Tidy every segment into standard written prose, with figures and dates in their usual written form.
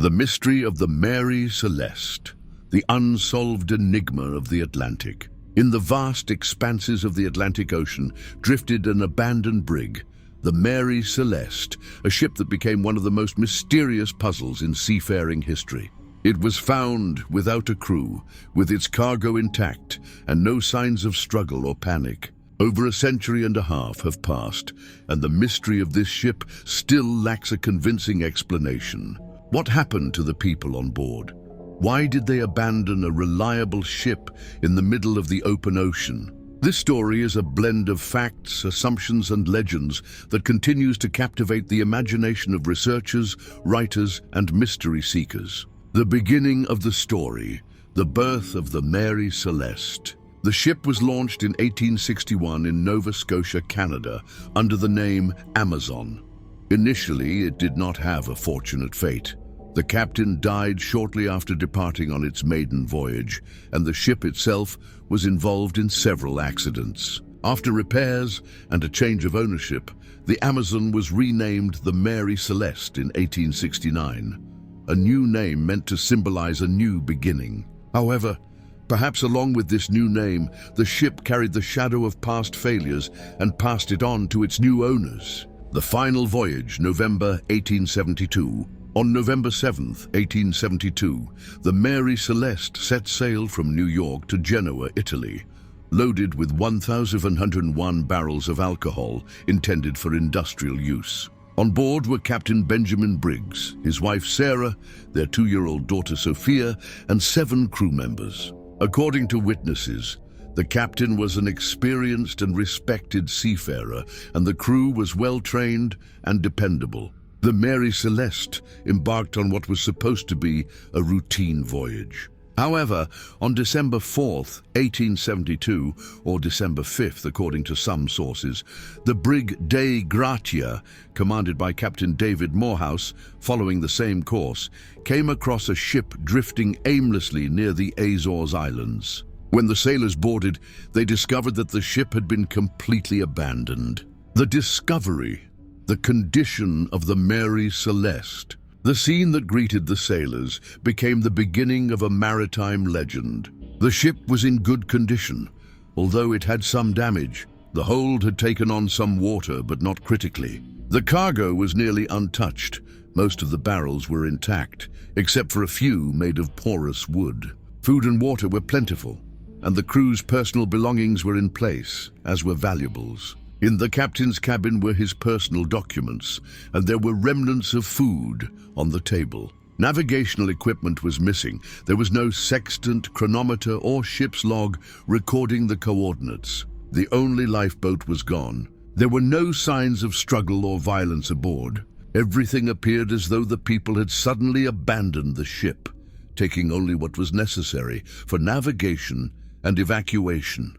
The mystery of the Mary Celeste, the unsolved enigma of the Atlantic. In the vast expanses of the Atlantic Ocean drifted an abandoned brig, the Mary Celeste, a ship that became one of the most mysterious puzzles in seafaring history. It was found without a crew, with its cargo intact, and no signs of struggle or panic. Over a century and a half have passed, and the mystery of this ship still lacks a convincing explanation. What happened to the people on board? Why did they abandon a reliable ship in the middle of the open ocean? This story is a blend of facts, assumptions, and legends that continues to captivate the imagination of researchers, writers, and mystery seekers. The beginning of the story, the birth of the Mary Celeste. The ship was launched in 1861 in Nova Scotia, Canada, under the name Amazon. Initially, it did not have a fortunate fate. The captain died shortly after departing on its maiden voyage, and the ship itself was involved in several accidents. After repairs and a change of ownership, the Amazon was renamed the Mary Celeste in 1869. A new name meant to symbolize a new beginning. However, perhaps along with this new name, the ship carried the shadow of past failures and passed it on to its new owners. The final voyage, November 1872. On November 7, 1872, the Mary Celeste set sail from New York to Genoa, Italy, loaded with 1,101 barrels of alcohol intended for industrial use. On board were Captain Benjamin Briggs, his wife Sarah, their 2-year-old daughter Sophia, and 7 crew members. According to witnesses, the captain was an experienced and respected seafarer, and the crew was well-trained and dependable. The Mary Celeste embarked on what was supposed to be a routine voyage. However, on December 4th, 1872, or December 5th, according to some sources, the brig Dei Gratia, commanded by Captain David Morehouse, following the same course, came across a ship drifting aimlessly near the Azores Islands. When the sailors boarded, they discovered that the ship had been completely abandoned. The discovery, the condition of the Mary Celeste. The scene that greeted the sailors became the beginning of a maritime legend. The ship was in good condition, although it had some damage. The hold had taken on some water, but not critically. The cargo was nearly untouched. Most of the barrels were intact, except for a few made of porous wood. Food and water were plentiful, and the crew's personal belongings were in place, as were valuables. In the captain's cabin were his personal documents, and there were remnants of food on the table. Navigational equipment was missing. There was no sextant, chronometer, or ship's log recording the coordinates. The only lifeboat was gone. There were no signs of struggle or violence aboard. Everything appeared as though the people had suddenly abandoned the ship, taking only what was necessary for navigation and evacuation.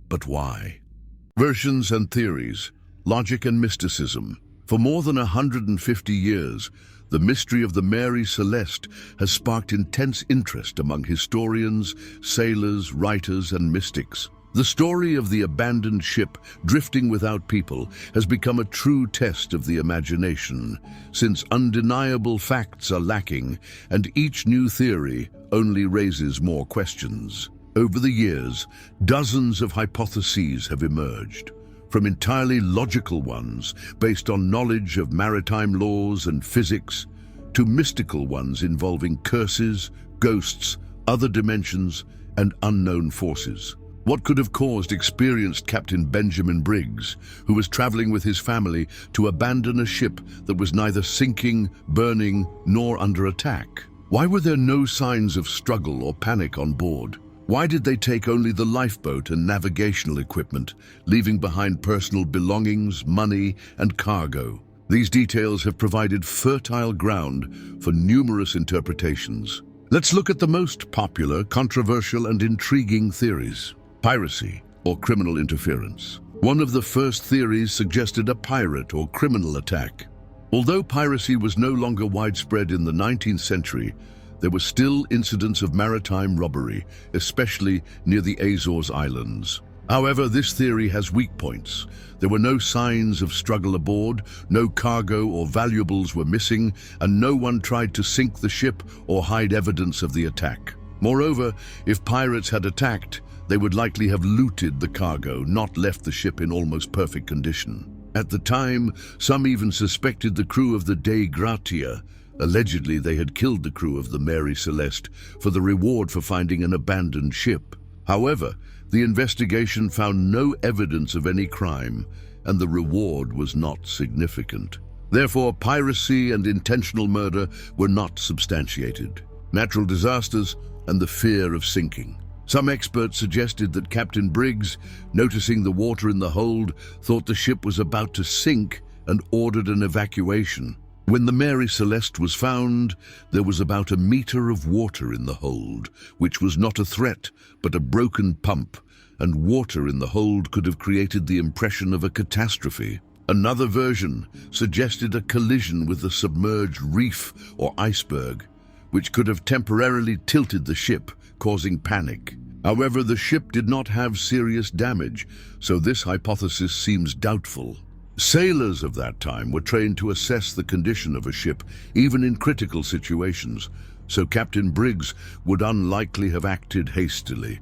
But why? Versions and theories, logic and mysticism. For more than 150 years, the mystery of the Mary Celeste has sparked intense interest among historians, sailors, writers, and mystics. The story of the abandoned ship drifting without people has become a true test of the imagination, since undeniable facts are lacking and each new theory only raises more questions. Over the years, dozens of hypotheses have emerged, from entirely logical ones based on knowledge of maritime laws and physics, to mystical ones involving curses, ghosts, other dimensions, and unknown forces. What could have caused experienced Captain Benjamin Briggs, who was traveling with his family, to abandon a ship that was neither sinking, burning, nor under attack? Why were there no signs of struggle or panic on board? Why did they take only the lifeboat and navigational equipment, leaving behind personal belongings, money, and cargo? These details have provided fertile ground for numerous interpretations. Let's look at the most popular, controversial, and intriguing theories. Piracy, or criminal interference. One of the first theories suggested a pirate or criminal attack. Although piracy was no longer widespread in the 19th century, there were still incidents of maritime robbery, especially near the Azores Islands. However, this theory has weak points. There were no signs of struggle aboard, no cargo or valuables were missing, and no one tried to sink the ship or hide evidence of the attack. Moreover, if pirates had attacked, they would likely have looted the cargo, not left the ship in almost perfect condition. At the time, some even suspected the crew of the Dei Gratia. Allegedly, they had killed the crew of the Mary Celeste for the reward for finding an abandoned ship. However, the investigation found no evidence of any crime, and the reward was not significant. Therefore, piracy and intentional murder were not substantiated. Natural disasters and the fear of sinking. Some experts suggested that Captain Briggs, noticing the water in the hold, thought the ship was about to sink and ordered an evacuation. When the Mary Celeste was found, there was about a meter of water in the hold, which was not a threat, but a broken pump, and water in the hold could have created the impression of a catastrophe. Another version suggested a collision with a submerged reef or iceberg, which could have temporarily tilted the ship, causing panic. However, the ship did not have serious damage, so this hypothesis seems doubtful. Sailors of that time were trained to assess the condition of a ship, even in critical situations, so Captain Briggs would unlikely have acted hastily.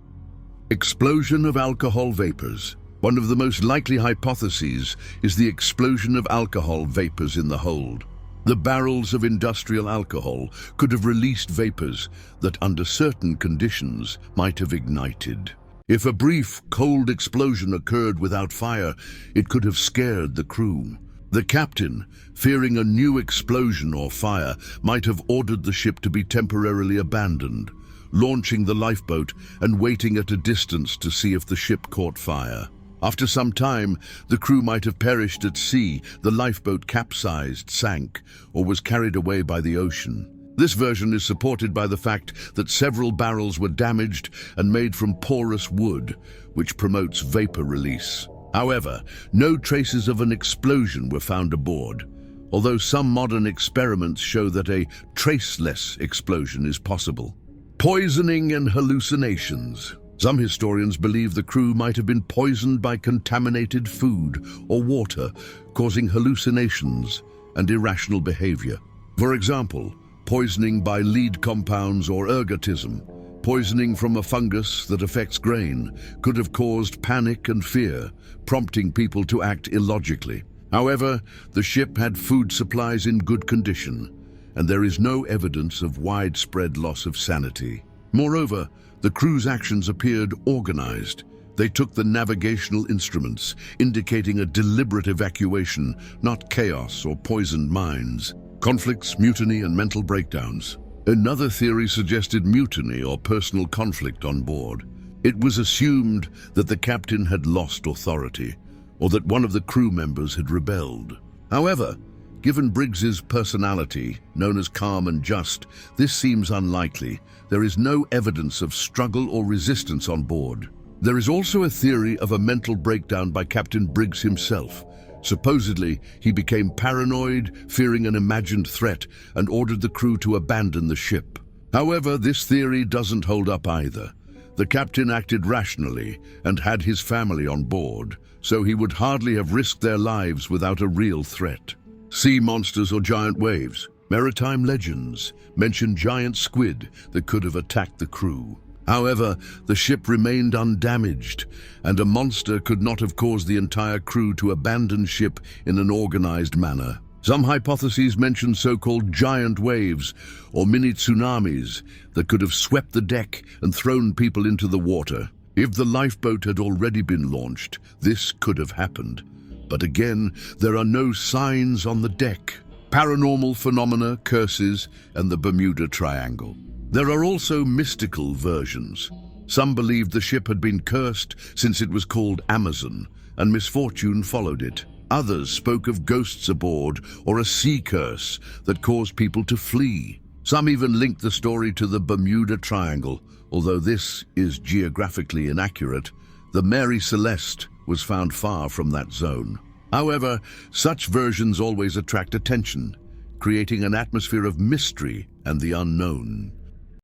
Explosion of alcohol vapors. One of the most likely hypotheses is the explosion of alcohol vapors in the hold. The barrels of industrial alcohol could have released vapors that, under certain conditions, might have ignited. If a brief, cold explosion occurred without fire, it could have scared the crew. The captain, fearing a new explosion or fire, might have ordered the ship to be temporarily abandoned, launching the lifeboat and waiting at a distance to see if the ship caught fire. After some time, the crew might have perished at sea, the lifeboat capsized, sank, or was carried away by the ocean. This version is supported by the fact that several barrels were damaged and made from porous wood, which promotes vapor release. However, no traces of an explosion were found aboard, although some modern experiments show that a traceless explosion is possible. Poisoning and hallucinations. Some historians believe the crew might have been poisoned by contaminated food or water, causing hallucinations and irrational behavior. For example, poisoning by lead compounds or ergotism, poisoning from a fungus that affects grain, could have caused panic and fear, prompting people to act illogically. However, the ship had food supplies in good condition, and there is no evidence of widespread loss of sanity. Moreover, the crew's actions appeared organized. They took the navigational instruments, indicating a deliberate evacuation, not chaos or poisoned minds. Conflicts, mutiny, and mental breakdowns. Another theory suggested mutiny or personal conflict on board. It was assumed that the captain had lost authority, or that one of the crew members had rebelled. However, given Briggs's personality, known as calm and just, this seems unlikely. There is no evidence of struggle or resistance on board. There is also a theory of a mental breakdown by Captain Briggs himself. Supposedly, he became paranoid, fearing an imagined threat, and ordered the crew to abandon the ship. However, this theory doesn't hold up either. The captain acted rationally and had his family on board, so he would hardly have risked their lives without a real threat. Sea monsters or giant waves. Maritime legends mention giant squid that could have attacked the crew. However, the ship remained undamaged, and a monster could not have caused the entire crew to abandon ship in an organized manner. Some hypotheses mention so-called giant waves or mini tsunamis that could have swept the deck and thrown people into the water. If the lifeboat had already been launched, this could have happened. But again, there are no signs on the deck. Paranormal phenomena, curses, and the Bermuda Triangle. There are also mystical versions. Some believed the ship had been cursed since it was called Amazon, and misfortune followed it. Others spoke of ghosts aboard or a sea curse that caused people to flee. Some even linked the story to the Bermuda Triangle, although this is geographically inaccurate. The Mary Celeste was found far from that zone. However, such versions always attract attention, creating an atmosphere of mystery and the unknown.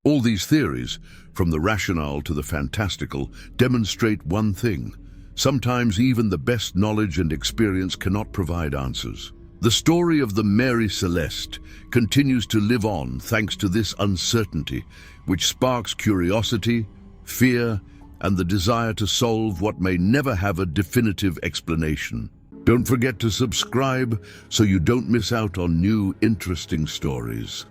All these theories, from the rationale to the fantastical, demonstrate one thing: Sometimes even the best knowledge and experience cannot provide answers. The story of the Mary Celeste continues to live on thanks to this uncertainty, which sparks curiosity, fear, and the desire to solve what may never have a definitive explanation. Don't forget to subscribe so you don't miss out on new interesting stories.